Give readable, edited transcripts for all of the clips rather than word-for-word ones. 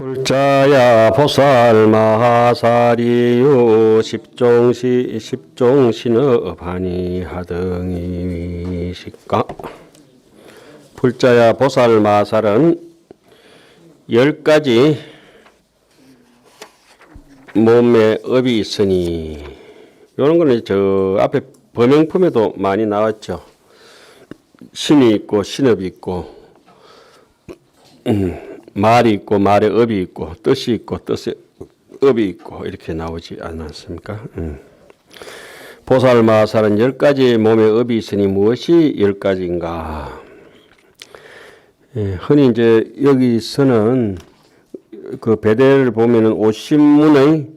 불자야 보살 마하사리유 십종신업하니 하등이 식가. 불자야 보살 마하살은 10가지 몸에 업이 있으니, 이런 거는 저 앞에 범행품에도 많이 나왔죠. 신이 있고 신업이 있고 말이 있고 말에 업이 있고 뜻이 있고 뜻에 업이 있고 이렇게 나오지 않았습니까? 보살 마하살은 10가지 몸에 업이 있으니 무엇이 10가지인가? 흔히 이제 여기서는 그 배대를 보면은 오신문의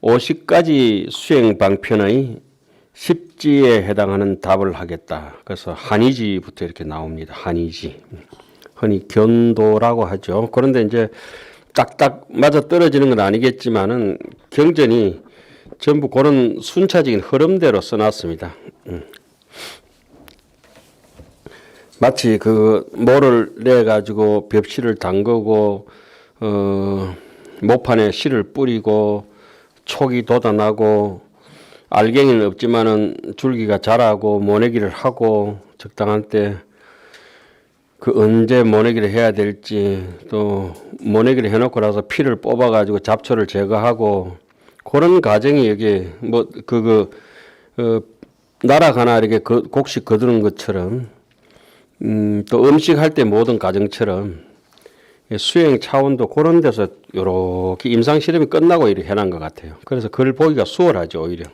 50가지 수행 방편의 10지에 해당하는 답을 하겠다. 그래서 한의지부터 이렇게 나옵니다. 한의지. 흔히 견도라고 하죠. 그런데 이제 딱딱 맞아 떨어지는 건 아니겠지만은 경전이 전부 그런 순차적인 흐름대로 써놨습니다. 마치 그 모를 내 가지고 벽실을 담그고 모판에 실을 뿌리고 촉이 돋아나고 알갱이는 없지만은 줄기가 자라고 모내기를 하고 적당한 때 그 언제 모내기를 해야 될지, 또 모내기를 해놓고 나서 피를 뽑아가지고 잡초를 제거하고 그런 과정이 여기 날아가나 이렇게 곡식 거두는 것처럼, 또 음식할 때 모든 과정처럼 수행 차원도 그런 데서 이렇게 임상 실험이 끝나고 이렇게 해놓은 것 같아요. 그래서 그걸 보기가 수월하죠. 오히려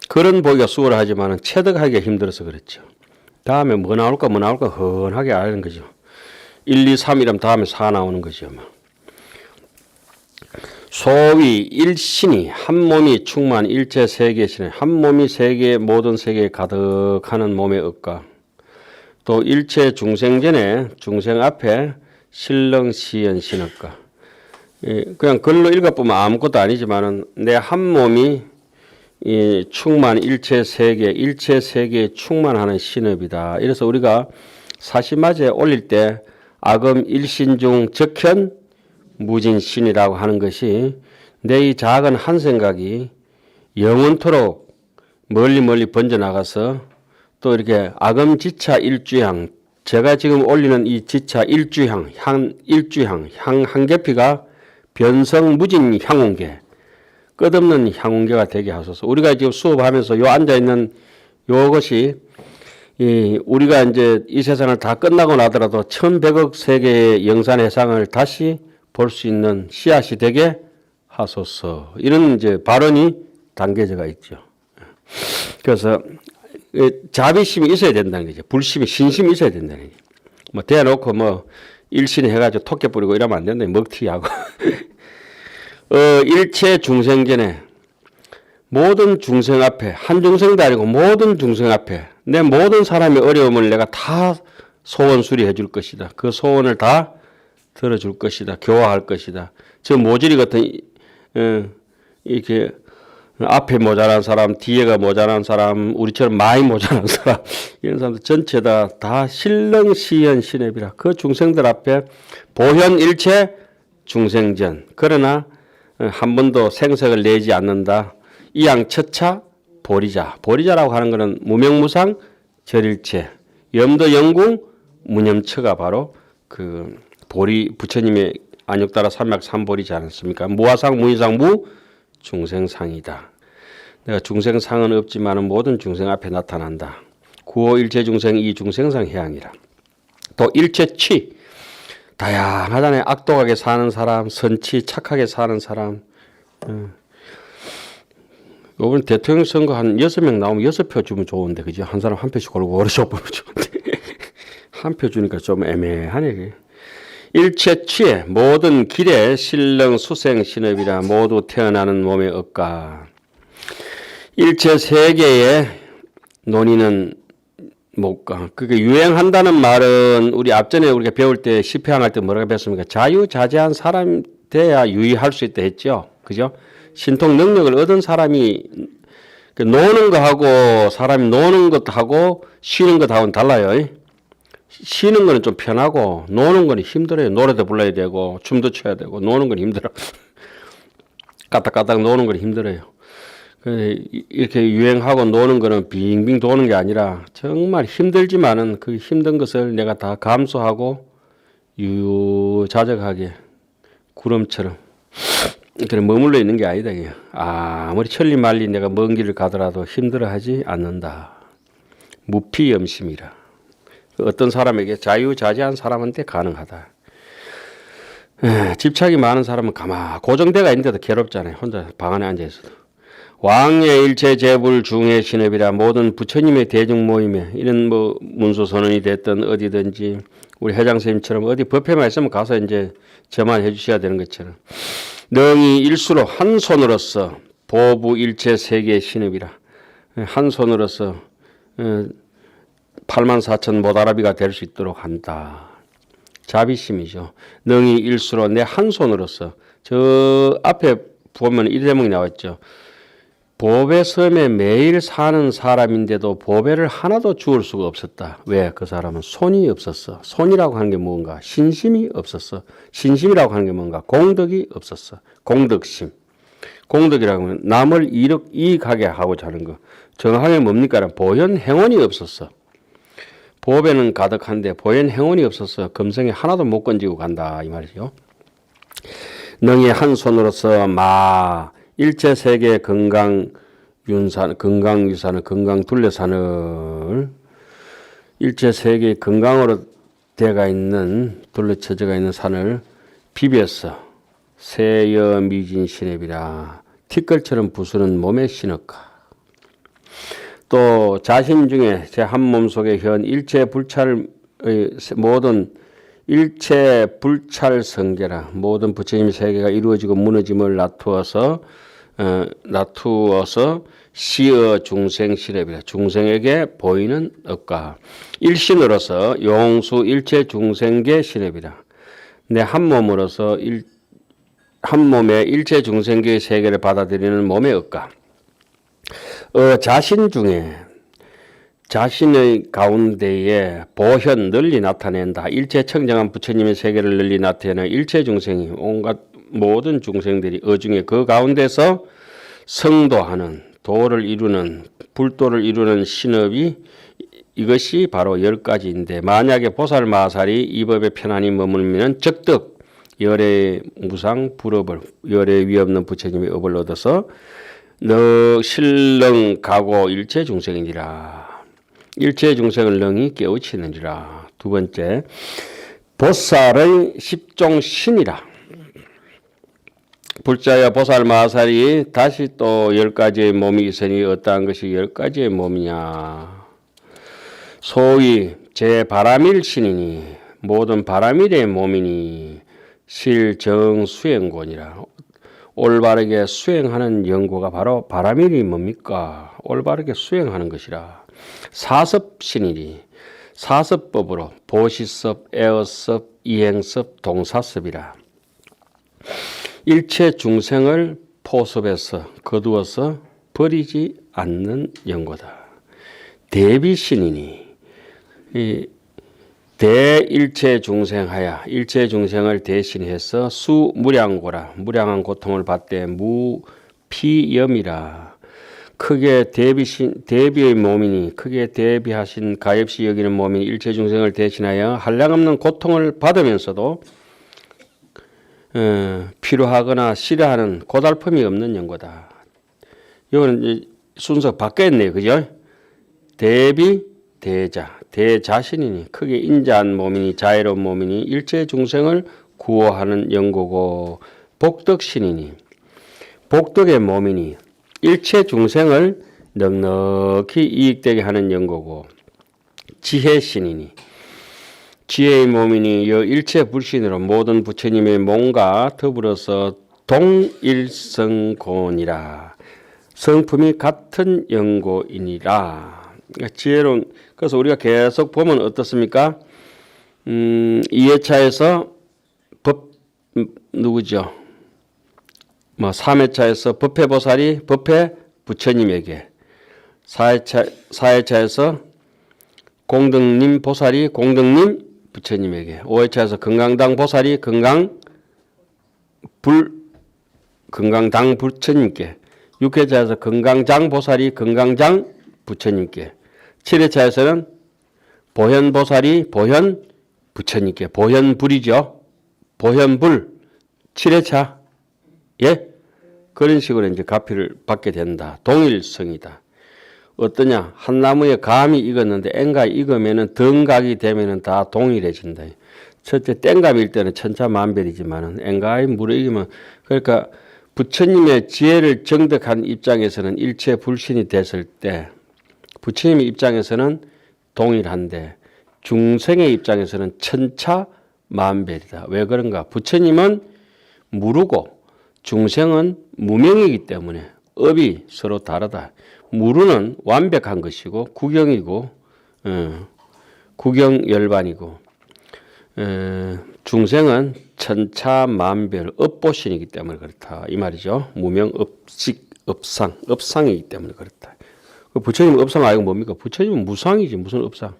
그런 보기가 수월하지만은 체득하기가 힘들어서 그렇죠. 다음에 뭐 나올까 훤하게 아는 거죠. 1, 2, 3이라면 다음에 4 나오는 거죠. 소위 일신이 한 몸이 충만 일체 세계신에, 한 몸이 세계 모든 세계에 가득하는 몸의 업과, 또 일체 중생전에 중생 앞에 신렁시연 신업과. 그냥 글로 읽어보면 아무것도 아니지만은 내 한 몸이 이 충만 일체 세계에 충만하는 신업이다. 이래서 우리가 사시마제 올릴 때 아금 일신중 적현 무진신이라고 하는 것이 내 이 작은 한 생각이 영원토록 멀리 번져나가서 또 이렇게 아금 지차 일주향, 제가 지금 올리는 이 지차 일주향, 향 한계피가 변성 무진 향운계, 끝없는 향운계가 되게 하소서. 우리가 지금 수업하면서 요 앉아있는 요것이 우리가 이제 이 세상을 다 끝나고 나더라도 1100억 세계의 영산해상을 다시 볼 수 있는 씨앗이 되게 하소서. 이런 이제 발언이 담겨져 있죠. 그래서 자비심이 있어야 된다는 거죠. 불심이, 신심이 있어야 된다는 거죠. 뭐 대놓고 뭐 일신 해가지고 토끼 뿌리고 이러면 안 된다. 먹튀하고. 일체 중생전에 모든 중생 앞에, 한 중생도 아니고 모든 중생 앞에 내 모든 사람의 어려움을 내가 다 소원 수리해 줄 것이다. 그 소원을 다 들어줄 것이다. 교화할 것이다. 저 모질이 같은 이렇게 앞에 모자란 사람, 뒤에가 모자란 사람, 우리처럼 많이 모자란 사람, 이런 사람들 전체 다 신렁시연 신업이라. 그 중생들 앞에 보현일체 중생전. 그러나 한 번도 생색을 내지 않는다. 이양처차 보리자. 보리자라고 하는 것은 무명무상 절일체. 염도영궁 무념처가 바로 그 보리, 부처님의 안욕따라 삼약 삼보리지 않습니까? 무화상 무인상 무 중생상이다. 내가 중생상은 없지만 모든 중생 앞에 나타난다. 구호 일체 중생 이 중생상 해양이라. 또 일체취. 다양하다네. 악독하게 사는 사람, 선치 착하게 사는 사람. 이번 대통령 선거 한 6명 나오면 6표 주면 좋은데, 그죠? 한 사람 한 표씩 고르고 오르셔 보면 좋은데. 한 표 주니까 좀 애매하네. 일체취에 모든 길에 신령 수생 신업이라. 모두 태어나는 몸의 업과 일체 세계의 논의는 못가. 그게 유행한다는 말은 우리 앞전에 우리가 배울 때 시패항할 때 뭐라고 배웠습니까? 자유자재한 사람 돼야 유의할 수 있다 했죠. 그죠? 신통 능력을 얻은 사람이 노는 거하고 사람이 노는 것하고 쉬는 것하고는 달라요. 쉬는 거는 좀 편하고 노는 거는 힘들어요. 노래도 불러야 되고 춤도 춰야 되고 노는 건 힘들어. 까딱까딱 노는 건 힘들어요. 이렇게 유행하고 노는 거는 빙빙 도는 게 아니라 정말 힘들지만은 그 힘든 것을 내가 다 감수하고 유유자적하게 구름처럼 그냥 머물러 있는 게 아니다. 아무리 천리 말리 내가 먼 길을 가더라도 힘들어하지 않는다. 무피염심이라. 어떤 사람에게 자유자재한 사람한테 가능하다. 집착이 많은 사람은 고정대가 있는데도 괴롭잖아요. 혼자 방 안에 앉아 있어도. 왕의 일체 재불 중의 신업이라. 모든 부처님의 대중 모임에 이런 뭐 문수 선언이 됐든 어디든지 우리 회장 선생님처럼 어디 법회만 있으면 가서 이제 저만 해주셔야 되는 것처럼 능히 일수로 한 손으로서 보부 일체 세계의 신업이라. 한 손으로서 84,000 모다라비가 될 수 있도록 한다. 자비심이죠. 능히 일수로 내 한 손으로서. 저 앞에 보면 이 대목이 나왔죠. 보배 섬에 매일 사는 사람인데도 보배를 하나도 주울 수가 없었다. 왜? 그 사람은 손이 없었어. 손이라고 하는 게 뭔가? 신심이 없었어. 신심이라고 하는 게 뭔가? 공덕이 없었어. 공덕심. 공덕이라고 하면 남을 이익하게 하고자 하는 거. 정확하게 뭡니까? 보현 행운이 없었어. 보배는 가득한데 보현 행운이 없었어. 금성에 하나도 못 건지고 간다. 이 말이죠. 능히 한 손으로서 일체 세계 건강유산을 둘레산을 일체 세계 건강으로 되가 있는 둘러쳐져가 있는 산을 비벼서 세여 미진 신업이라. 티끌처럼 부수는 몸의 신업가. 또 자신 중에 제 한 몸 속에 현 일체 불찰 모든 일체 불찰 성계라. 모든 부처님의 세계가 이루어지고 무너짐을 나투어서 시어 중생 시랩이라. 중생에게 보이는 업과 일신으로서 용수 일체 중생계 시랩이라. 내 한 몸으로서 한 몸의 일체 중생계의 세계를 받아들이는 몸의 업과 자신 중에 자신의 가운데에 보현 널리 나타낸다. 일체 청정한 부처님의 세계를 널리 나타내는 일체 중생이 온갖 모든 중생들이 중에 그 가운데서 성도하는 도를 이루는 불도를 이루는 신업이 이것이 바로 10가지인데 만약에 보살마살이 이 법에 편안히 머물면 적득 열의 무상 불업을 열의 위 없는 부처님의 업을 얻어서 신령 가고 일체 중생이니라. 일체 중생을 능히 깨우치느니라. 두 번째, 보살의 십종 신이라. 불자여 보살마살이 다시 또 10가지의 몸이 있으니 어떠한 것이 10가지의 몸이냐. 소위 제바라밀신이니 모든 바라밀의 몸이니 실정수행권이라. 올바르게 수행하는 연고가 바로 바라밀이 뭡니까? 올바르게 수행하는 것이라. 사섭신이니 사섭법으로 보시섭, 애어섭, 이행섭, 동사섭이라. 일체 중생을 포섭해서 거두어서 버리지 않는 연고다. 대비신이니 대일체 중생하야 일체 중생을 대신해서 수무량고라. 무량한 고통을 받되 무피염이라. 크게 대비의 몸이니 크게 대비하신 가엾이 여기는 몸이 일체 중생을 대신하여 한량없는 고통을 받으면서도 필요하거나 싫어하는 고달픔이 없는 연고다. 이거는 순서 바뀌었네요. 그죠? 대비, 대자, 대자신이니 크게 인자한 몸이니 자애로운 몸이니 일체 중생을 구호하는 연고고 복덕신이니 복덕의 몸이니 일체 중생을 넉넉히 이익되게 하는 연고고 지혜신이니 지혜의 몸이니 여 일체 불신으로 모든 부처님의 몸과 더불어서 동일성곤이라. 성품이 같은 연고이니라. 그러니까 지혜로운. 그래서 우리가 계속 보면 어떻습니까? 2회차에서 누구죠? 3회차에서 법회보살이 법회 부처님에게, 4회차에서 공덕님 보살이 공덕님 부처님에게, 5회차에서 건강당 보살이 건강당 부처님께, 6회차에서 건강장 보살이 건강장 부처님께, 7회차에서는 보현 보살이 보현 부처님께, 보현불이죠. 보현불 7회차. 예? 그런 식으로 이제 가피를 받게 된다. 동일성이다. 어떠냐? 한 나무에 감이 익었는데 앵가 익으면은 덩각이 되면은 다 동일해진다. 첫째 땡감일 때는 천차만별이지만은 앵가에 무르익으면, 그러니까 부처님의 지혜를 정득한 입장에서는 일체 불신이 됐을 때 부처님의 입장에서는 동일한데 중생의 입장에서는 천차만별이다. 왜 그런가? 부처님은 무르고 중생은 무명이기 때문에 업이 서로 다르다. 무르는 완벽한 것이고 구경이고 구경열반이고, 중생은 천차만별 업보신이기 때문에 그렇다 이 말이죠. 무명업식 업상이기 때문에 그렇다. 부처님 업상 아니고 뭡니까? 부처님은 무상이지 무슨 업상.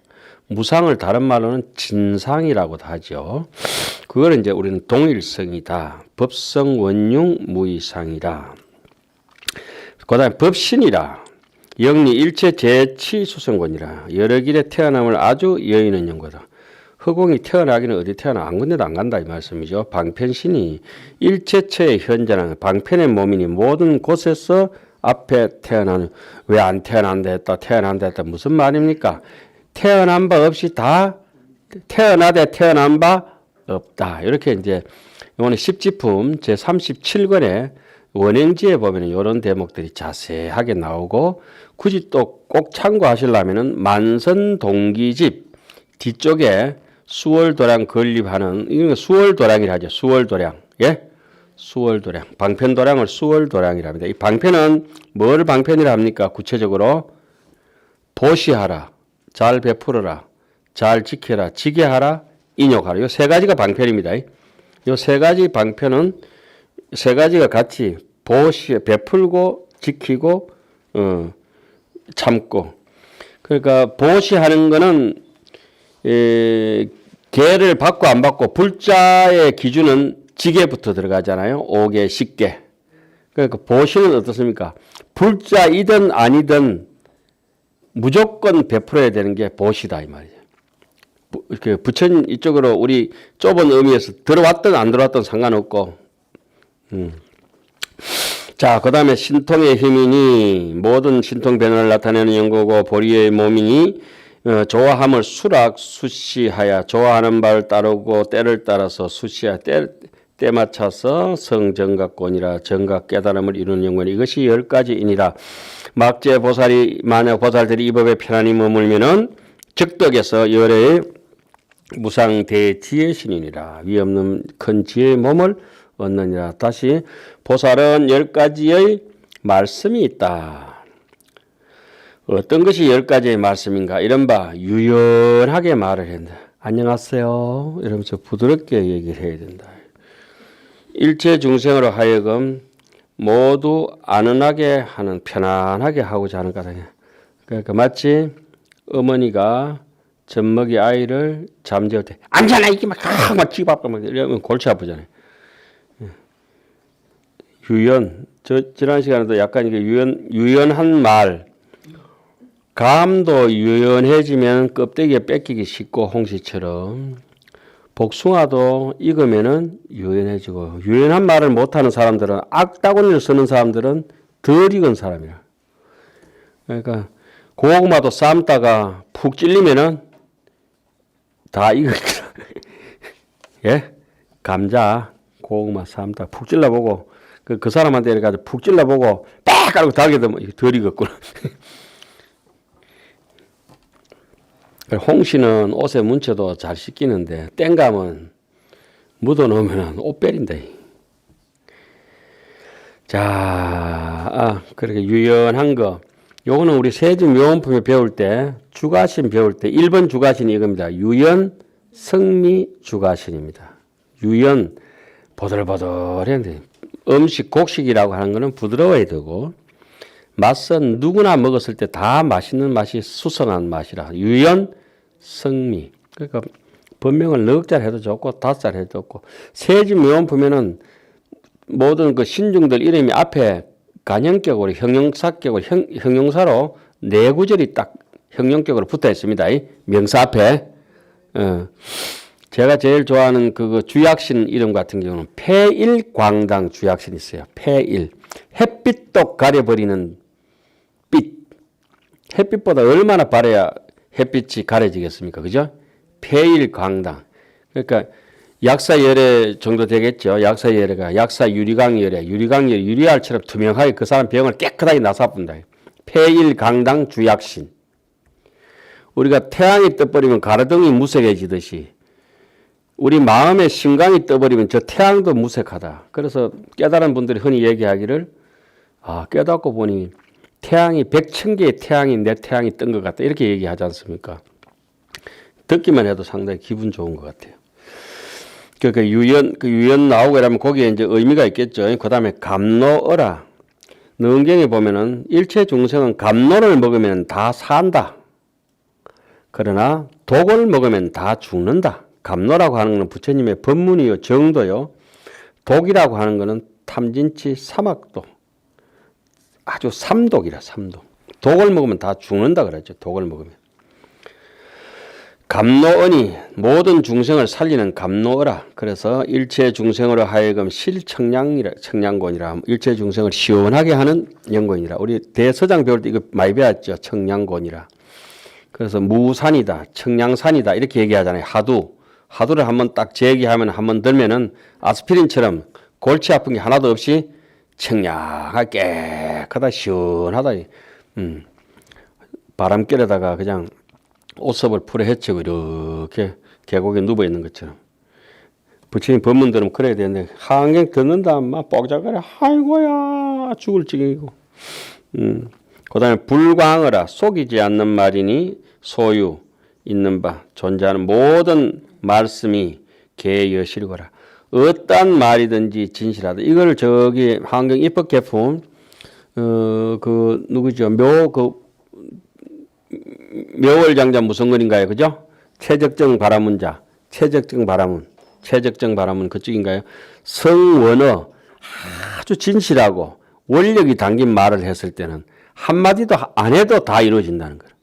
무상을 다른 말로는 진상이라고 하죠. 그걸 이제 우리는 동일성이다. 법성 원융 무이상이라. 그다음에 법신이라. 영리 일체 재치 수성권이라. 여러 길에 태어남을 아주 여의는 연고다. 허공이 태어나기는 어디 태어나 안 건데도 안 간다 이 말씀이죠. 방편신이 일체처의 현존하는 방편의 몸이니 모든 곳에서 앞에 태어나는, 왜 안 태어난다 했다 태어난다 했다 무슨 말입니까? 태어난 바 없이 다 태어나되 태어난 바 없다. 이렇게 이제 이번에 십지품 제37권에 원행지에 보면 이런 대목들이 자세하게 나오고, 굳이 또 꼭 참고하시려면은 만선동기집 뒤쪽에 수월도량 건립하는, 이건 수월도량이라 하죠. 수월도량. 예? 수월도량. 방편도량을 수월도량이라 합니다. 이 방편은 뭘 방편이라 합니까? 구체적으로 보시하라, 잘 베풀어라, 잘 지켜라, 지게하라, 인욕하라. 이 세 가지가 방편입니다. 이 세 가지 방편은 세 가지가 같이 베풀고 지키고 참고. 그러니까 보시하는 거는 계를 받고 안 받고, 불자의 기준은 지게부터 들어가잖아요. 5개, 10개. 그러니까 보시는 어떻습니까? 불자이든 아니든 무조건 베풀어야 되는 게 보시다 이 말이에요. 부처님 이쪽으로 우리 좁은 의미에서 들어왔든 안 들어왔든 상관없고. 자, 그 다음에 신통의 힘이니 모든 신통 변화를 나타내는 연고고, 보리의 몸이니 좋아함을 수락 수시하여 좋아하는 바를 따르고 때를 따라서 수시하여 때 맞춰서 성정각권이라 정각 깨달음을 이루는 연고니 이것이 10가지이니라. 막제 보살이 만약 보살들이 이 법에 편안히 머물면은 즉덕에서 열의 무상 대지의 신이니라. 위없는 큰 지혜의 몸을 얻느니라. 다시 보살은 10가지의 말씀이 있다. 어떤 것이 10가지의 말씀인가? 이른바 유연하게 말을 해야 된다. 안녕하세요 이러면서 부드럽게 얘기를 해야 된다. 일체 중생으로 하여금 모두 안은하게 하는, 편안하게 하고자 하는 거다. 그러니까 마치 어머니가 젖먹이 아이를 잠재울 때 앉아라 이게 막 찌밥 이러면 골치 아프잖아요. 유연, 지난 시간에도 약간 이게 유연한 말, 감도 유연해지면 껍데기에 뺏기기 쉽고 홍시처럼, 복숭아도 익으면은 유연해지고, 유연한 말을 못하는 사람들은, 악다구니를 쓰는 사람들은 덜 익은 사람이야. 그러니까 고구마도 삶다가 푹 찔리면은 다 익었다. 예? 감자, 고구마 삶다 푹 찔러보고 그 사람한테 이렇게 가지고 푹 찔러보고 빡 깔고 달게 되면 덜 익었구나. 홍시는 옷에 뭉쳐도 잘 씻기는데 땡감은 묻어 놓으면 옷 베린다. 자, 그렇게 유연한 거. 요거는 우리 세지묘원품에 배울 때, 주가신 배울 때 1번 주가신이 이겁니다. 유연 성미 주가신입니다. 유연 보들보들한데, 음식 곡식이라고 하는 거는 부드러워야 되고, 맛은 누구나 먹었을 때 다 맛있는 맛이 수성한 맛이라. 유연 성미. 그러니까 번명을 넉 잘 해도 좋고 5잘 해도 좋고 세지 명언 모든 그 신중들 이름이 앞에 간형격으로 형용사격으로 형용사로 네 구절이 딱 형용격으로 붙어 있습니다. 명사 앞에. 제가 제일 좋아하는 그 주약신 이름 같은 경우는 폐일광당 주약신 있어요. 폐일. 햇빛도 가려버리는 빛. 햇빛보다 얼마나 바래야 햇빛이 가려지겠습니까? 그죠? 폐일광당. 그러니까 약사열애 정도 되겠죠. 약사열애가 약사유리광열애. 유리광열애 유리알처럼 투명하게 그 사람 병을 깨끗하게 나사뿐다. 폐일광당 주약신. 우리가 태양이 떠버리면 가로등이 무색해지듯이 우리 마음의 심강이 떠버리면 저 태양도 무색하다. 그래서 깨달은 분들이 흔히 얘기하기를 깨닫고 보니 태양이 100,000개의 태양이 내 태양이 뜬 것 같다. 이렇게 얘기하지 않습니까? 듣기만 해도 상당히 기분 좋은 것 같아요. 그 유연 나오고 이러면 거기에 이제 의미가 있겠죠. 그 다음에 감노어라. 능경에 보면은 일체 중생은 감노를 먹으면 다 산다. 그러나 독을 먹으면 다 죽는다. 감노라고 하는 것은 부처님의 법문이요, 정도요. 독이라고 하는 것은 탐진치 사막독. 아주 삼독이라, 삼독. 독을 먹으면 다 죽는다 그랬죠. 독을 먹으면. 감노언이 모든 중생을 살리는 감노어라. 그래서 일체 중생으로 하여금 청량곤이라 일체 중생을 시원하게 하는 연곤이라. 우리 대서장 배울 때 이거 많이 배웠죠. 청량곤이라. 그래서 무산이다, 청량산이다 이렇게 얘기하잖아요. 하두를 한번 딱 제기하면 한번 들면은 아스피린처럼 골치 아픈 게 하나도 없이 청량하게 깨끗하다 시원하다. 바람결에다가 그냥 옷섭을 풀어 헤치고 이렇게 계곡에 누워 있는 것처럼. 부처님 법문 들으면 그래야 되는데 한경 듣는다 막 뻑작거려. 아이고야 죽을 지경이고. 그 다음에 불광어라. 속이지 않는 말이니 소유 있는 바 존재하는 모든 말씀이 개여실거라. 어떠한 말이든지 진실하다. 이걸 저기 한경 입법개품 누구죠? 묘월장자 무슨 글인가요? 그죠? 최적정 바라문자. 최적정 바라문 그쪽인가요? 성원어 아주 진실하고 원력이 담긴 말을 했을 때는 한마디도 안 해도 다 이루어진다는 거예요.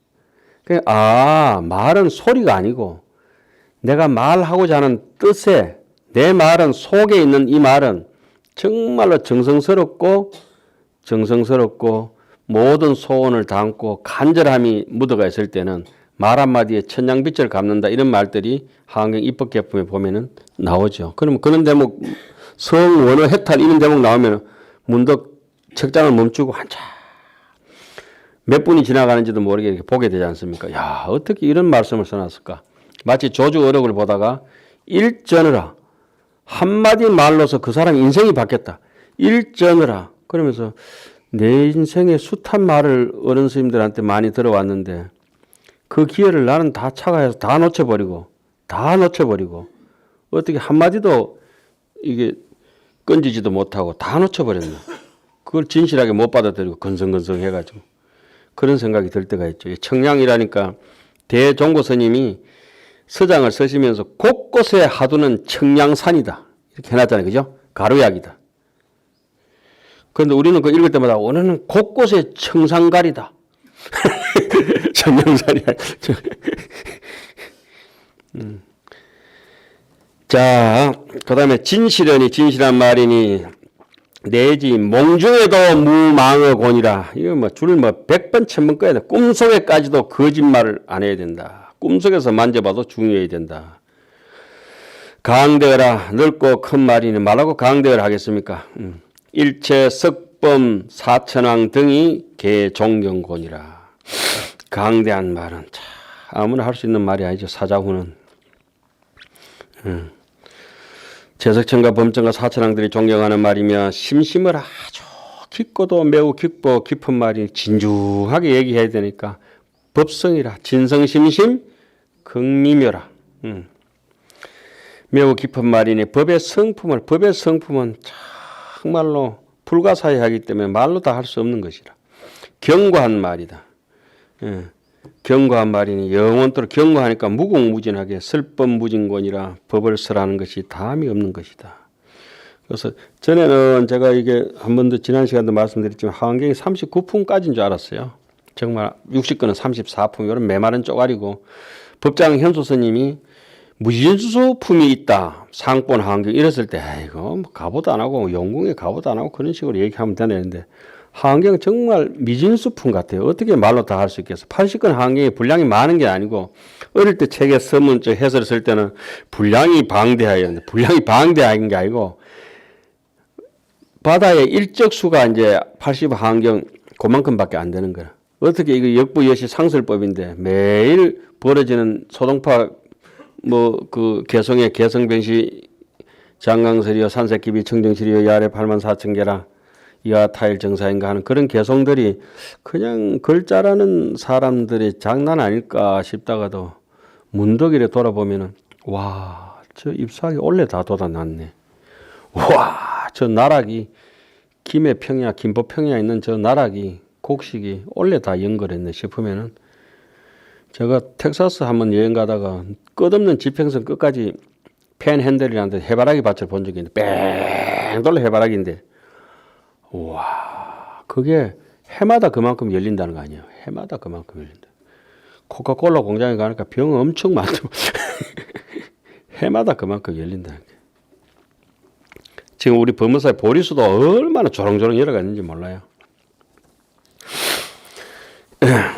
말은 소리가 아니고 내가 말하고자 하는 뜻에 내 말은 속에 있는 이 말은 정말로 정성스럽고 모든 소원을 담고 간절함이 묻어가 있을 때는 말 한마디에 천냥빚을 갚는다 이런 말들이 한경 입법개품에 보면은 나오죠. 그러면 그런 대목 성원어 해탈 이런 대목 나오면 문득 책장을 멈추고 한참 몇 분이 지나가는지도 모르게 이렇게 보게 되지 않습니까? 야, 어떻게 이런 말씀을 써놨을까? 마치 조주어록을 보다가 일전으라. 한마디 말로서 그 사람 인생이 바뀌었다. 일전으라. 그러면서 내 인생의 숱한 말을 어른 스님들한테 많이 들어왔는데 그 기회를 나는 다 차가해서 다 놓쳐버리고 어떻게 한마디도 이게 건지지도 못하고 다 놓쳐버렸나. 그걸 진실하게 못 받아들이고 건성건성 해가지고 그런 생각이 들 때가 있죠. 청량이라니까 대종고 스님이 서장을 쓰시면서 곳곳에 하두는 청량산이다. 이렇게 해놨잖아요. 그죠? 가루약이다. 그런데 우리는 그 읽을 때마다 오늘은 곳곳에 청산가리다. 청량산이야. 자, 그 다음에 진실한 말이니 내지 몽중에도 무망어곤이라. 이거 줄 100번 1000번 꺼야 돼. 꿈속에까지도 거짓말을 안 해야 된다. 꿈속에서 만져봐도 중요해야 된다. 강대어라. 넓고 큰 말이니 말하고 강대어를 하겠습니까? 일체 석범 사천왕 등이 개종경곤이라. 강대한 말은 참 아무나 할 수 있는 말이 아니죠. 사자후는. 제석천과 범천과 사천왕들이 존경하는 말이며 심심을 아주 깊고도 매우 깊은 말이 진중하게 얘기해야 되니까 법성이라. 진성심심 극미묘라. 매우 깊은 말이니 법의 성품은 정말로 불가사의하기 때문에 말로 다 할 수 없는 것이라. 견고한 말이다. 경고한 말이니 영원토록 경고하니까 무궁무진하게 슬법무진권이라 법을 설하는 것이 다함이 없는 것이다. 그래서 전에는 제가 이게 한 번 더 지난 시간도 말씀드렸지만 하한경이 39품까지인 줄 알았어요. 정말 60권은 34품 이런 메마른 쪼가리고 법장 현수 스님이 무진수 품이 있다. 상권 하한경 이랬을 때 이거 뭐 갑오도 안 하고 영궁에 갑오도 안 하고 그런 식으로 얘기하면 되는데 하한경은 정말 미진수품 같아요. 어떻게 말로 다 할 수 있겠어. 80권 하한경이 분량이 많은 게 아니고 어릴 때 책에 서문 해설을 쓸 때는 분량이 방대하였는데 분량이 방대한 게 아니고 바다의 일적수가 이제 80 하한경 그만큼밖에 안 되는 거야. 어떻게 이거 역부여시 상설법인데 매일 벌어지는 소동파 뭐 그 개성의 개성변시 장강설이요 산색기비 청정실이요 야래 8만 4천 개라 이하 타일 정사인가 하는 그런 개성들이 그냥 글자라는 사람들이 장난 아닐까 싶다가도 문득 이래 돌아보면은 와 저 잎사귀 원래 다 돋아났네. 와 저 나락이 김해평야 김포평야 있는 저 나락이 곡식이 원래 다 연결했네 싶으면은 제가 텍사스 한번 여행 가다가 끝없는 지평선 끝까지 팬핸들이라는 데 해바라기 밭을 본 적이 있는데 뺑 돌려 해바라기인데 와 그게 해마다 그만큼 열린다는 거 아니에요. 해마다 그만큼 열린다. 코카콜라 공장에 가니까 병 엄청 많죠. 해마다 그만큼 열린다는 게. 지금 우리 법무사의 보리수도 얼마나 조롱조롱 열어가 있는지 몰라요.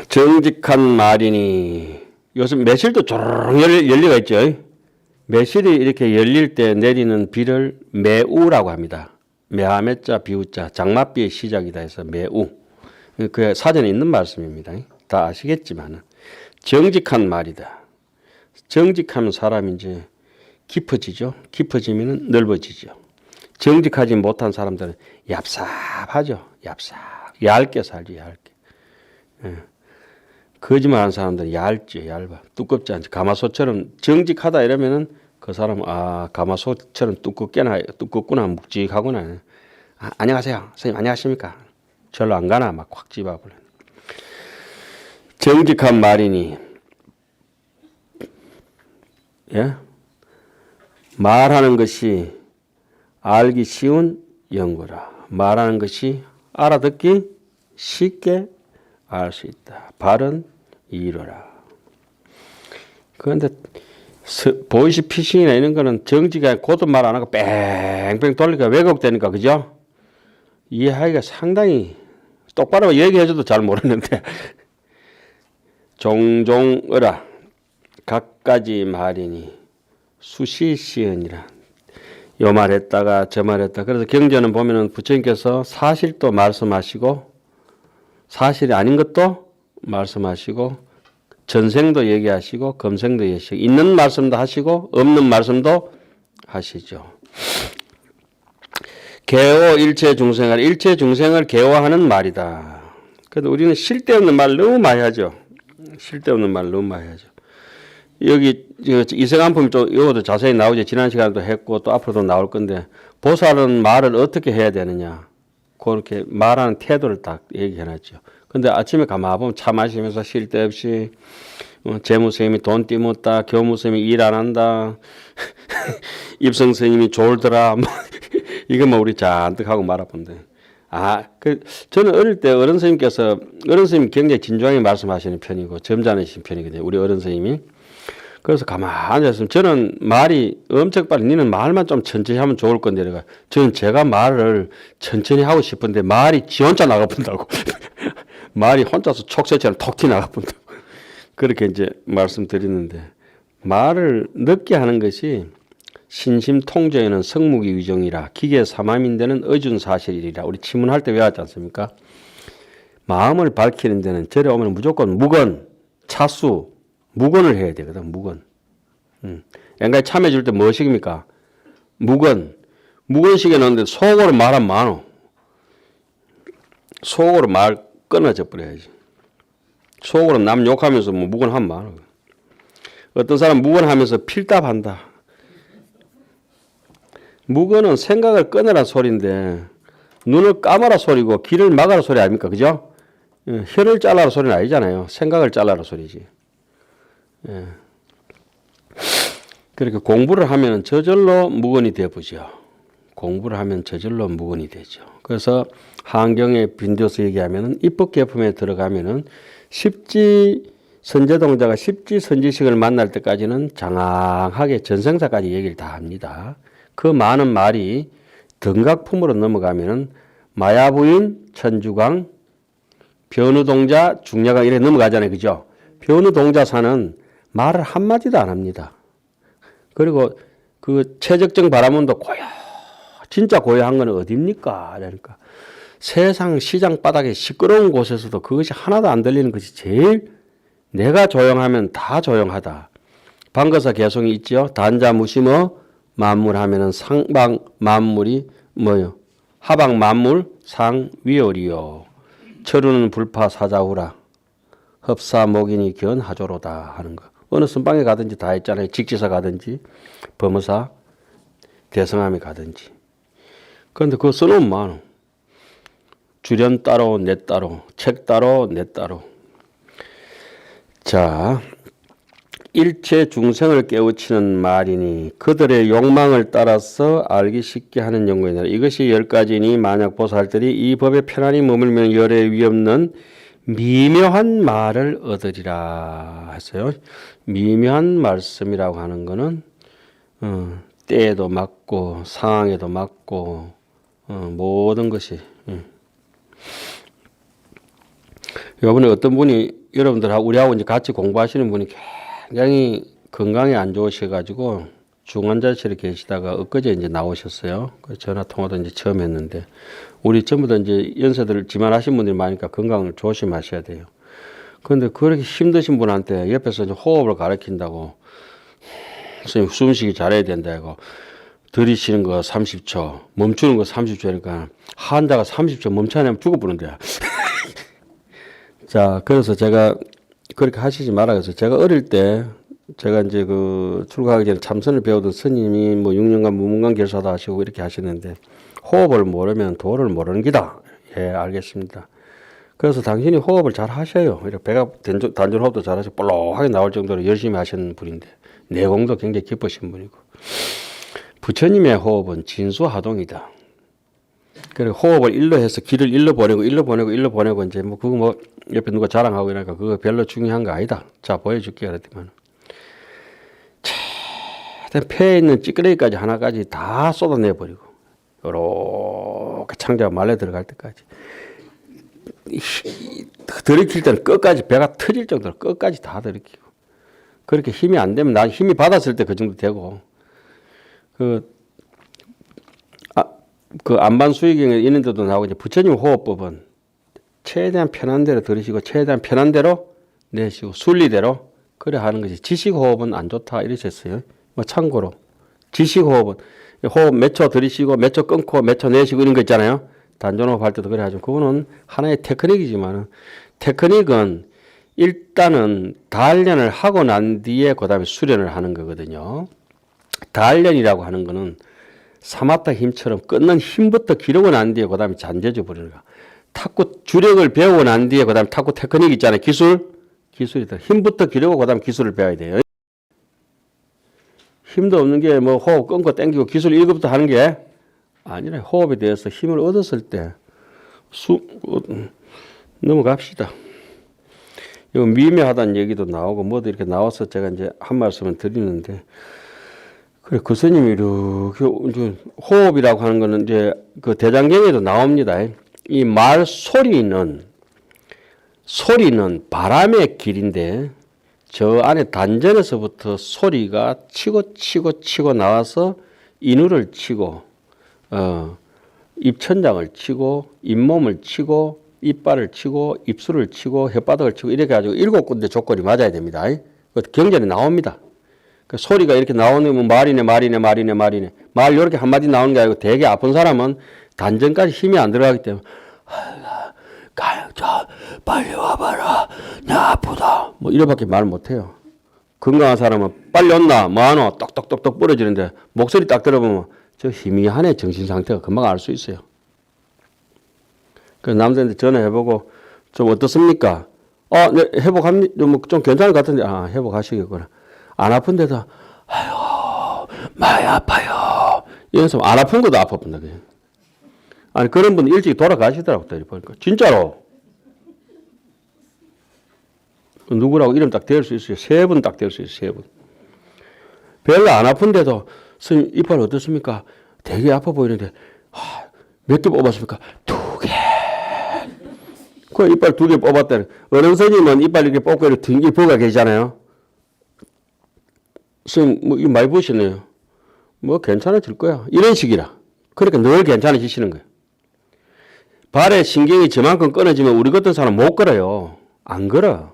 정직한 말이니 요즘 매실도 조롱 열리가 있죠. 매실이 이렇게 열릴 때 내리는 비를 매우라고 합니다. 매화매자 비우자 장맛비의 시작이다 해서 매우. 그 사전에 있는 말씀입니다. 다 아시겠지만 정직한 말이다. 정직하면 사람이 이제 깊어지죠. 깊어지면 넓어지죠. 정직하지 못한 사람들은 얍삽하죠. 얍삽. 얇게 살죠. 얇게. 예. 거짓말하는 사람들은 얇지. 얇아. 두껍지 않지. 가마솥처럼 정직하다 이러면은 그 사람은 아 가마솥처럼 두껍구나 묵직하구나. 아, 안녕하세요. 선생님 안녕하십니까. 절로 안 가나 막 확 집어버려. 정직한 말이니 예? 말하는 것이 알기 쉬운 연구라. 말하는 것이 알아듣기 쉽게 알 수 있다. 바른 이루라. 그런데 보이스피싱이나 이런 거는 정직하게 곧은 말 안 하고 뺑뺑 돌리니까 왜곡되니까 그죠? 이해하기가 상당히 똑바로 얘기해줘도 잘 모르는데 종종 어라 갖가지 말이니 수시시언이라. 요 말했다가 저 말했다. 그래서 경전은 보면은 부처님께서 사실도 말씀하시고 사실이 아닌 것도 말씀하시고 전생도 얘기하시고 금생도 얘기하시고 있는 말씀도 하시고 없는 말씀도 하시죠. 개오 일체 중생을 일체 중생을 개오하는 말이다. 그래도 우리는 쓸데없는 말 너무 많이 하죠. 쓸데없는 말 너무 많이 하죠. 여기 이세간품 또 이것도 자세히 나오죠. 지난 시간에도 했고 또 앞으로도 나올 건데 보살은 말을 어떻게 해야 되느냐. 그렇게 말하는 태도를 딱 얘기해놨죠. 근데 아침에 가만 보면 차 마시면서 쉴 데 없이 재무스님이 돈 띠묻다, 교무스님이 일 안 한다, 입성스님이 졸더라, 뭐 이거 뭐 우리 잔뜩 하고 말아본데. 저는 어릴 때 어른 스님이 굉장히 진중하게 말씀하시는 편이고 점잖으신 편이거든요. 우리 어른 스님이. 그래서 가만히 앉았으면 저는 말이 엄청 빨리 니는 말만 좀 천천히 하면 좋을 건데 내가 저는 제가 말을 천천히 하고 싶은데 말이 지 혼자 나가본다고. 말이 혼자서 촉새처럼 톡 튀 나가본다고. 그렇게 이제 말씀드리는데 말을 늦게 하는 것이 신심통제에는 성무기 위종이라 기계 삼함인 데는 어준사실이라. 우리 치문할 때 외웠지 않습니까? 마음을 밝히는 데는 절에 오면 무조건 무건, 차수, 무건을 해야 되거든. 무건. 엔가에 참여줄 때 무엇입니까? 무건. 무건식에 넣는데 속으로 말하면 많어. 속으로 말 끊어져 버려야지. 속으로 남 욕하면서 뭐 무건하면 많어. 어떤 사람 무건하면서 필답한다. 무건은 생각을 끊으라 소리인데 눈을 감아라 소리고 귀를 막아라 소리 아닙니까? 그죠? 혀를 잘라라 소리는 아니잖아요. 생각을 잘라라 소리지. 예. 그렇게 공부를 하면 저절로 무건이 되어보죠. 공부를 하면 저절로 무건이 되죠. 그래서 한경에 빈도서 얘기하면은 입법개품에 들어가면은 선제동자가 십지선지식을 만날 때까지는 장황하게 전생사까지 얘기를 다 합니다. 그 많은 말이 등각품으로 넘어가면은 마야부인, 천주강, 변우동자, 중야강 이렇게 넘어가잖아요. 그죠? 변우동자사는 말을 한마디도 안 합니다. 그리고 그 최적정 바라문도 진짜 고요한 건 어딥니까? 그러니까 세상 시장 바닥에 시끄러운 곳에서도 그것이 하나도 안 들리는 것이 제일 내가 조용하면 다 조용하다. 방거사 개성이 있죠. 단자 무심어 만물 하면은 상방 만물이 뭐요? 하방 만물 상위월이요. 철우는 불파 사자후라. 흡사 목인이 견하조로다 하는 거. 어느 선방에 가든지 다 있잖아요. 직지사 가든지 범어사 대성함에 가든지. 그런데 그거 써놓으면 많아. 주련 따로 내 따로 책 따로 내 따로. 자, 일체 중생을 깨우치는 말이니 그들의 욕망을 따라서 알기 쉽게 하는 연구이다. 이것이 10가지니 만약 보살들이 이 법에 편안히 머물면 열의 위없는 미묘한 말을 얻으리라 했어요. 미묘한 말씀이라고 하는 거는 때에도 맞고 상황에도 맞고 모든 것이. 이번에 어떤 분이 여러분들하고 우리하고 이제 같이 공부하시는 분이 굉장히 건강이 안 좋으셔가지고 중환자실에 계시다가 엊그제 이제 나오셨어요. 전화 통화도 이제 처음 했는데 우리 전부 다 이제 연세들 지만하신 분들이 많으니까 건강을 조심하셔야 돼요. 그런데 그렇게 힘드신 분한테 옆에서 이제 호흡을 가르친다고 선생님 숨쉬기 잘해야 된다 이거 들이쉬는 거 30초 멈추는 거 30초니까 환자가 30초 멈춰내면 죽어버린대요. 자, 그래서 제가 그렇게 하시지 말아. 그래서 제가 어릴 때 제가 이제 그 출가하기 전에 참선을 배우던 스님이 뭐 6년간 무문관 결사도 하시고 이렇게 하시는데 호흡을 모르면 도를 모르는 기다. 예, 알겠습니다. 그래서 당신이 호흡을 잘 하셔요. 이렇게 배가 단전 호흡도 잘 하시고 볼록하게 나올 정도로 열심히 하시는 분인데 내공도 굉장히 깊으신 분이고 부처님의 호흡은 진수하동이다. 그리고 호흡을 일로 해서 길을 일로 보내고 이제 뭐 그거 뭐 옆에 누가 자랑하고 이러니까 그거 별로 중요한 거 아니다. 자 보여줄게 그랬더만 폐에 있는 찌끄레기까지 하나까지 다 쏟아내 버리고 요렇게 창자가 말려 들어갈 때까지 들이킬 때는 끝까지 배가 터질 정도로 끝까지 다 들이키고 그렇게 힘이 안 되면 나 힘이 받았을 때 그 정도 되고 그 안반수의경에 있는 데도 나오고 이제 부처님 호흡법은 최대한 편한 대로 들으시고 최대한 편한 대로 내쉬고 순리대로 그래 하는 것이 지식호흡은 안 좋다 이러셨어요. 뭐 참고로 지식호흡은 호흡 몇 초 들이쉬고 몇 초 끊고 몇 초 내쉬고 이런 거 있잖아요. 단전호흡 할 때도 그래 하죠. 그거는 하나의 테크닉이지만 테크닉은 일단은 단련을 하고 난 뒤에 그 다음에 수련을 하는 거거든요. 단련이라고 하는 거는 사마타 힘처럼 끊는 힘부터 기르고 난 뒤에 그 다음에 잔재져 버리는 거야. 탁구 주력을 배우고 난 뒤에 그 다음에 탁구 테크닉 있잖아요. 기술이다. 힘부터 기르고 그 다음에 기술을 배워야 돼요. 힘도 없는 게 뭐 호흡 끊고 당기고 기술 1급부터 하는 게 아니라 호흡에 대해서 힘을 얻었을 때 넘어갑시다. 요 미묘하다는 얘기도 나오고 뭐도 이렇게 나와서 제가 이제 한 말씀을 드리는데 그래, 그 스님이 이렇게 호흡이라고 하는 거는 이제 그 대장경에도 나옵니다. 이 말 소리는 바람의 길인데 저 안에 단전에서부터 소리가 치고 나와서 인후를 치고 입천장을 치고 잇몸을 치고 이빨을 치고 입술을 치고 혓바닥을 치고 이렇게 가지고 7군데 조건이 맞아야 됩니다. 경전에 나옵니다. 그 소리가 이렇게 나오면 말이네. 말 이렇게 한마디 나오는 게 아니고 되게 아픈 사람은 단전까지 힘이 안 들어가기 때문에 가영자 빨리 와봐라 나 아프다 뭐 이래밖에 말 못해요. 건강한 사람은 빨리 온나 뭐하노 똑똑똑똑 부러지는데 목소리 딱 들어보면 저 희미하네 정신 상태가 금방 알 수 있어요. 그래서 남자한테 전화해보고 좀 어떻습니까? 네, 회복합니다. 좀 괜찮을 것 같은데, 회복하시겠구나. 안 아픈데도, 아유, 많이 아파요. 이래서 안 아픈 것도 아파본다. 아니, 그런 분 일찍 돌아가시더라고, 보니까. 진짜로. 누구라고 이름 딱 댈 수 있어요. 3분 딱 댈 수 있어요, 3분. 별로 안 아픈데도, 스님, 이빨 어떻습니까? 되게 아파 보이는데, 몇 개 뽑았습니까? 2개. 그 이빨 2개 뽑았다. 어른 스님은 이빨 이렇게 뽑고 이렇게 등기 버가 계시잖아요. 스님, 이거 많이 보시네요. 괜찮아질 거야. 이런 식이라. 그러니까 늘 괜찮아지시는 거예요. 발에 신경이 저만큼 끊어지면 우리 같은 사람 못 걸어요. 안 걸어.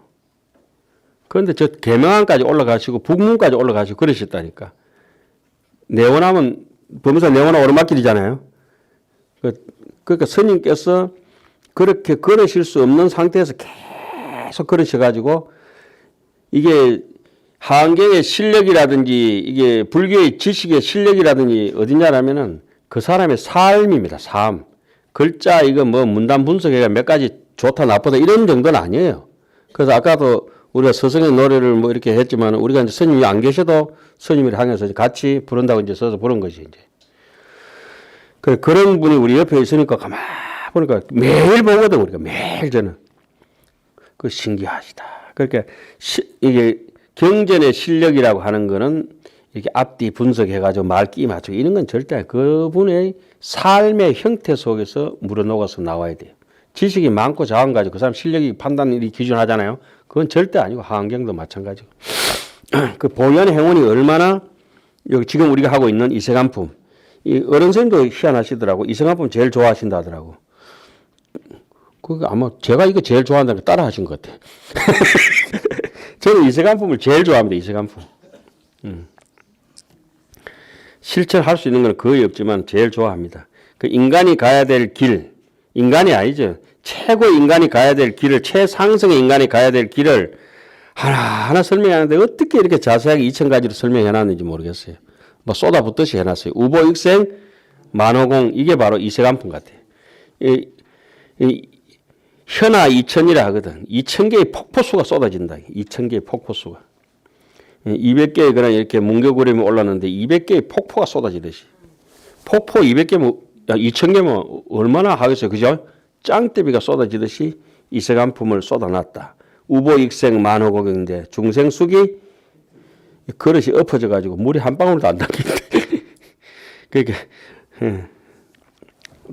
그런데 저 계명안까지 올라가시고 북문까지 올라가시고 그러셨다니까. 내원하면 범사 내원하 오르막길이잖아요. 그러니까 스님께서 그렇게 걸으실 수 없는 상태에서 계속 걸으셔가지고 이게 한경의 실력이라든지 이게 불교의 지식의 실력이라든지 어디냐라면은 그 사람의 삶입니다. 삶. 글자 이거 문단 분석해가 몇 가지 좋다 나쁘다 이런 정도는 아니에요. 그래서 아까도 우리가 서성의 노래를 이렇게 했지만 우리가 이제 스님이 안 계셔도 스님을 향해서 같이 부른다고 이제 써서 부른 것이 이제. 그런 분이 우리 옆에 있으니까 가만 보니까 매일 보거든 우리가 매일 저는. 그 신기하시다. 그러니까 이게 경전의 실력이라고 하는 거는 이렇게 앞뒤 분석해가지고 말귀 맞추고 이런 건 절대 그분의 삶의 형태 속에서 물어녹아서 나와야 돼요. 지식이 많고 작은 가지고 그 사람 실력이 판단이 기준하잖아요. 그건 절대 아니고 한경도 마찬가지고. 그 보현 행운이 얼마나 여기 지금 우리가 하고 있는 이세간품. 이 어른 선생님도 희한하시더라고. 이세간품 제일 좋아하신다 하더라고. 그 아마 제가 이거 제일 좋아한다는 거 따라 하신 것 같아. 저는 이세간품을 제일 좋아합니다. 이세간품. 실천할 수 있는 건 거의 없지만 제일 좋아합니다. 그 인간이 가야 될 길, 인간이 아니죠. 최고 인간이 가야 될 길을, 최상승의 인간이 가야 될 길을 하나하나 설명하는데 어떻게 이렇게 자세하게 2000가지로 설명해 놨는지 모르겠어요. 쏟아붓듯이 해놨어요. 우보익생, 만호공, 이게 바로 이세간품 같아요. 현아 2000이라 하거든. 2000개의 폭포수가 쏟아진다. 2000개의 폭포수가. 200개의 그냥 이렇게 문교구름이 올랐는데 200개의 폭포가 쏟아지듯이. 폭포 200개면, 2000개면 얼마나 하겠어요. 그죠? 짱대비가 쏟아지듯이 이세간품을 쏟아놨다. 우보익생 만호공인데 중생숙이 그릇이 엎어져가지고 물이 한 방울도 안 담긴다. 그러니까,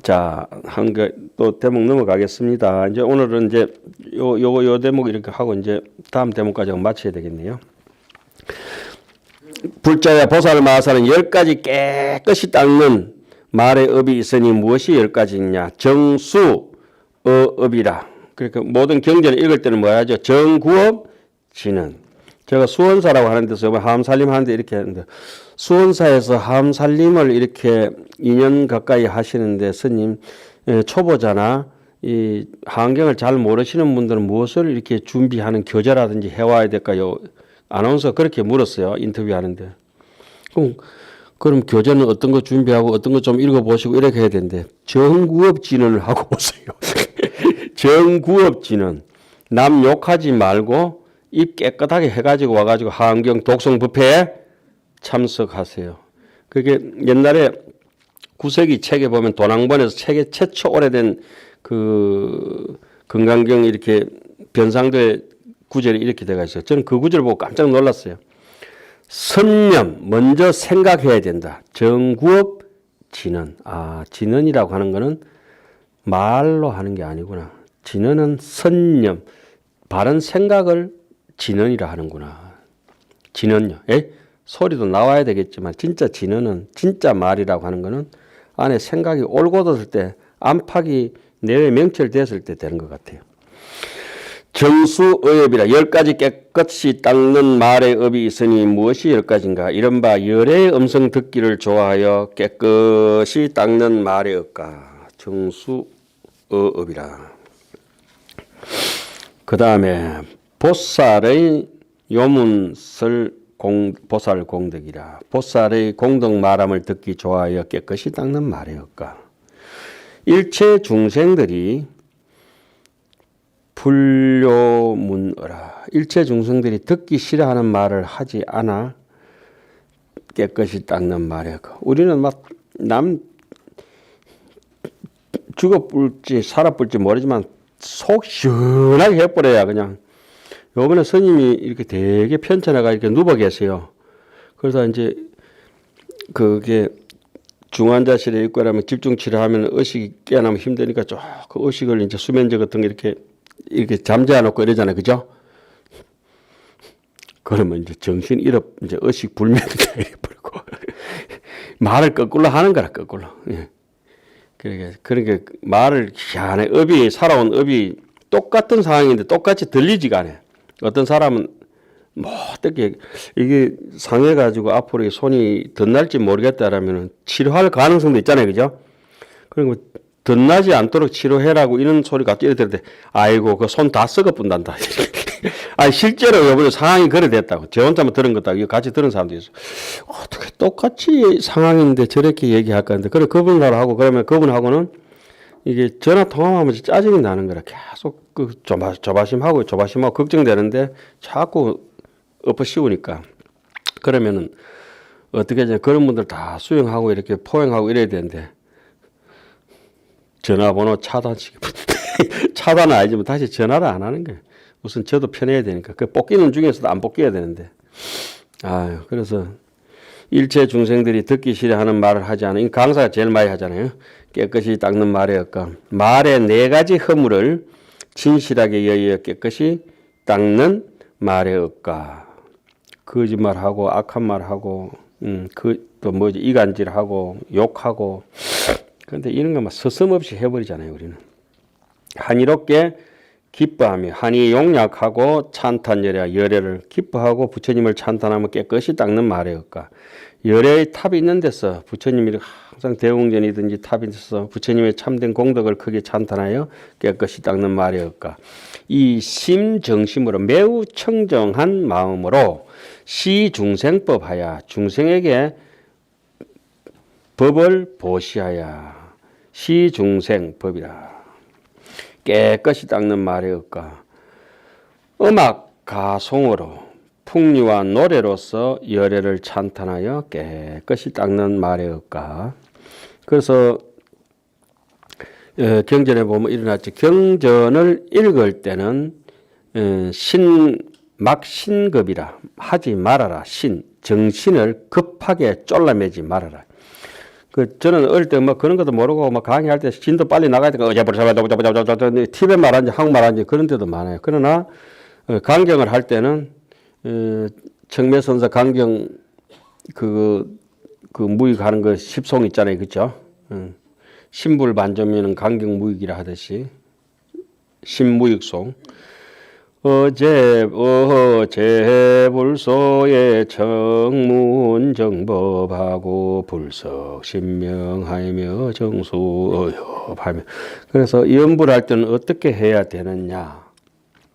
자, 한 개 또 대목 넘어가겠습니다. 이제 오늘은 이제 요 대목 이렇게 하고 이제 다음 대목까지 마쳐야 되겠네요. 불자야 보살 마살은 10가지 깨끗이 닦는 말의 업이 있으니 무엇이 10가지냐? 정수 업이라. 그러니까 모든 경전을 읽을 때는 뭐 하죠? 정구업 진은. 제가 수원사라고 하는 데서 하암살림 하는데 이렇게 하는데 수원사에서 하암살림을 이렇게 2년 가까이 하시는데 스님 초보자나 이 한경을 잘 모르시는 분들은 무엇을 이렇게 준비하는 교재라든지 해와야 될까요? 아나운서 그렇게 물었어요. 인터뷰하는데. 그럼 교재는 어떤 거 준비하고 어떤 거 좀 읽어보시고 이렇게 해야 되는데 정구업 진언을 하고 오세요. 정구업 진언. 남 욕하지 말고 입 깨끗하게 해가지고 와가지고 한경 독성 부패에 참석하세요. 그게 옛날에 9세기 책에 보면 도낭본에서 책에 최초 오래된 그 금강경 이렇게 변상도의 구절이 이렇게 돼가 있어요. 저는 그 구절 보고 깜짝 놀랐어요. 선념, 먼저 생각해야 된다. 정구업 진언. 진언이라고 하는 거는 말로 하는 게 아니구나. 진언은 선념, 바른 생각을 진언이라 하는구나. 진언요. 소리도 나와야 되겠지만 진짜 진언은 진짜 말이라고 하는 거는 안에 생각이 올곧았을 때 안팎이 내외 명철됐을 때 되는 것 같아요. 정수의업이라 10가지 깨끗이 닦는 말의 업이 있으니 무엇이 10가지인가? 이른바 열의 음성 듣기를 좋아하여 깨끗이 닦는 말의 업가. 정수의업이라. 그 다음에 보살의 요문설 보살 공덕이라. 보살의 공덕 말함을 듣기 좋아하여 깨끗이 닦는 말의 업가. 일체 중생들이 불료문어라. 일체 중생들이 듣기 싫어하는 말을 하지 않아 깨끗이 닦는 말이야. 우리는 막 남 죽어뿔지 살아뿔지 모르지만 속 시원하게 해버려야 그냥. 요번에 스님이 이렇게 되게 편찮아가 이렇게 누워 계세요. 그래서 이제 그게 중환자실에 있고 그러면 집중 치료하면 의식이 깨어나면 힘드니까 쭉 그 의식을 이제 수면제 같은 거 이렇게 잠재워 놓고 이러잖아요. 그죠? 그러면 이제 정신 이제 의식 불면이 돼버리고 말을 거꾸로 하는 거라, 거꾸로. 예. 그러니까 말을 희한해. 살아온 업이 똑같은 상황인데 똑같이 들리지가 않아요. 어떤 사람은 뭐 어떻게 이게 상해가지고 앞으로 손이 덧날지 모르겠다라면 치료할 가능성도 있잖아요. 그죠? 그리고 덧나지 않도록 치료해라고 이런 소리가 뛰어들는데 아이고 그 손 다 썩어뿐단다. 아니 실제로 이번에 상황이 그래 됐다고. 제 혼자만 들은 것도 아니고 같이 들은 사람도 있어. 어떻게 똑같이 상황인데 저렇게 얘기할까 하는데 그래 그분하고 하고 그러면 그분하고는 이게 전화 통화하면서 짜증이 나는 거라. 계속 그 조바심하고 걱정되는데 자꾸 엎어씌우니까 그러면은 어떻게 하냐 그런 분들 다 수용하고 이렇게 포용하고 이래야 되는데 전화번호 차단시켜 차단은 아니지만 다시 전화를 안 하는 거예요. 우선 저도 편해야 되니까 그 뽑기는 중에서도 안 뽑겨야 되는데 그래서 일체 중생들이 듣기 싫어하는 말을 하지 않아. 강사가 제일 많이 하잖아요. 깨끗이 닦는 말의 억까. 말의 네 가지 허물을 진실하게 여의어 깨끗이 닦는 말의 억까. 거짓말하고 악한 말하고 또 뭐지 이간질하고 욕하고 그런데 이런 거 막 서슴없이 해버리잖아요. 우리는 한이롭게 기뻐하며 한이 용약하고 찬탄 열애를 기뻐하고 부처님을 찬탄하며 깨끗이 닦는 말의 억까. 열애의 탑이 있는 데서 부처님이 항상 대웅전이든지 탑이 있어서 부처님의 참된 공덕을 크게 찬탄하여 깨끗이 닦는 말의 억까. 이 심정심으로 매우 청정한 마음으로 시중생법하여 중생에게 법을 보시하여 시중생법이라. 깨끗이 닦는 말의 억까. 음악 가송으로 풍류와 노래로서 열애를 찬탄하여 깨끗이 닦는 말의 억까. 그래서 경전에 보면 일어났죠. 경전을 읽을 때는 신급이라 하지 말아라. 정신을 급하게 쫄라매지 말아라. 저는 어릴 때 뭐 그런 것도 모르고 막 강의할 때 진도 빨리 나가야 되니까 팁에 말하는지 한국말 하는지 그런 데도 많아요. 그러나 강경을 할 때는 청매선사 강경 그 무익 하는 거 십송 있잖아요. 그죠? 신불반점이는 강경무익이라 하듯이 신무익송. 어제불소에 청문정법하고 불석신명하며 정수의협하며. 그래서 연불할 때는 어떻게 해야 되느냐.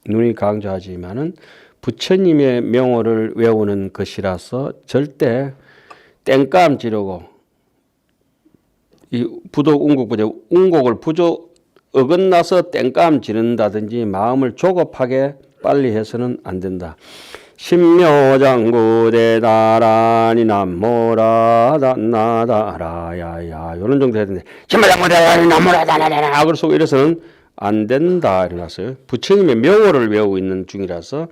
눈이 강조하지만은 부처님의 명호를 외우는 것이라서 절대 땡감 지르고 이 부독 운곡보다 운곡을 어긋나서 땡감 지른다든지 마음을 조급하게 빨리 해서는 안 된다. 신묘장구대 나란히 남모라나다라야야 이런 정도 해야 되는데 신묘장구대 남모라다라야 그래서 이래서는 안 된다 이래놨어요. 부처님의 명호를 외우고 있는 중이라서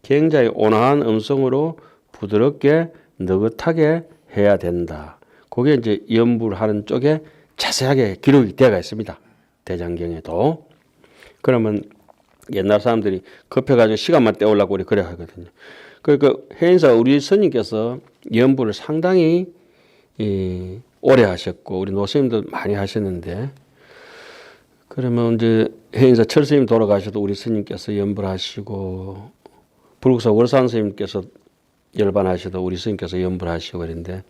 굉장히 온화한 음성으로 부드럽게 느긋하게 해야 된다. 그게 이제 연불하는 쪽에 자세하게 기록이 되어가 있습니다. 대장경에도. 그러면 옛날 사람들이 급해가지고 시간만 때우려고 우리 그래 하거든요. 그러니까 해인사 우리 스님께서 연불을 상당히 오래 하셨고 우리 노스님도 많이 하셨는데 그러면 이제 해인사 철스님 돌아가셔도 우리 스님께서 연불하시고 불국사 월산 스님께서 열반하셔도 우리 스님께서 연불하시고 그랬는데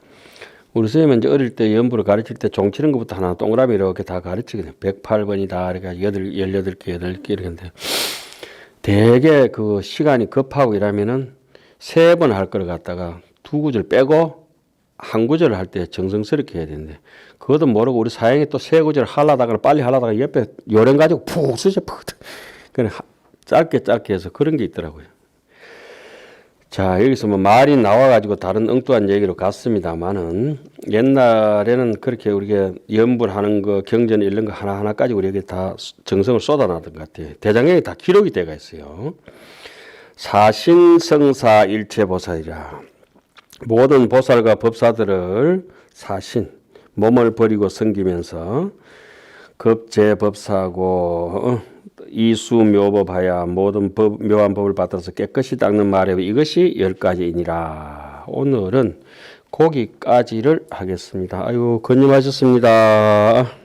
우리 선생님은 이제 어릴 때 연불을 가르칠 때 종치는 것부터 하나 동그라미 이렇게 다 가르치거든요. 108번이다. 이렇게 18개 이렇게 했는데 되게 그 시간이 급하고 이러면은 3번 할 걸 갖다가 2구절 빼고 한 구절을 할 때 정성스럽게 해야 되는데 그것도 모르고 우리 사형이 또 3구절 하려다가 빨리 하려다가 옆에 요령 가지고 푹 쓰셔. 그래 짧게 해서 그런 게 있더라고요. 자, 여기서 뭐 말이 나와가지고 다른 엉뚱한 얘기로 갔습니다만은 옛날에는 그렇게 우리가 연불하는 거, 경전 이런 거 하나하나까지 우리에게 다 정성을 쏟아놨던 것 같아요. 대장경이 다 기록이 되어 있어요. 사신성사 일체보살이라. 모든 보살과 법사들을 사신, 몸을 버리고 섬기면서 급제법사하고 이수묘법하야 모든 묘한 법을 받아서 깨끗이 닦는 말에 이것이 10가지이니라. 오늘은 거기까지를 하겠습니다. 아유, 건념하셨습니다.